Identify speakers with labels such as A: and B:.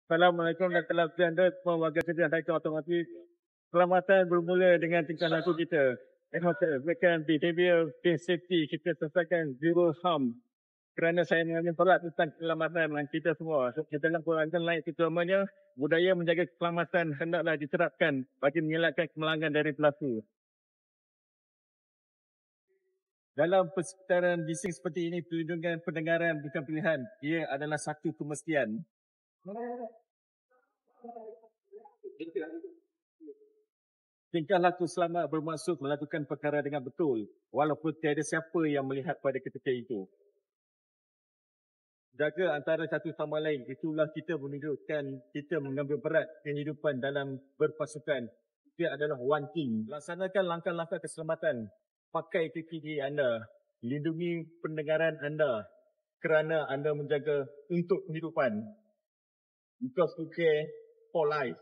A: Assalamualaikum dan salam sejahtera semua warga kerja sektor otomotif. Keselamatan bermula dengan tingkah laku kita. Dengan behavior based safety, kita selesaikan zero harm. Kerana saya mengambil solat tentang keselamatan dengan kita semua. Dalam Quran lain keterutamanya, budaya menjaga keselamatan hendaklah diterapkan bagi mengelakkan kemalangan dari pelaku. Dalam persekitaran bising seperti ini, perlindungan pendengaran bukan pilihan. Ia adalah satu kemestian. Tingkah laku selamat bermaksud melakukan perkara dengan betul, walaupun tiada siapa yang melihat pada ketika itu. Jaga antara satu sama lain, itulah kita menunjukkan kita mengambil berat kehidupan dalam berpasukan. Ia adalah one team. Laksanakan langkah-langkah keselamatan. Pakai PPE anda. Lindungi pendengaran anda. Kerana anda menjaga untuk kehidupan. Because we care for life.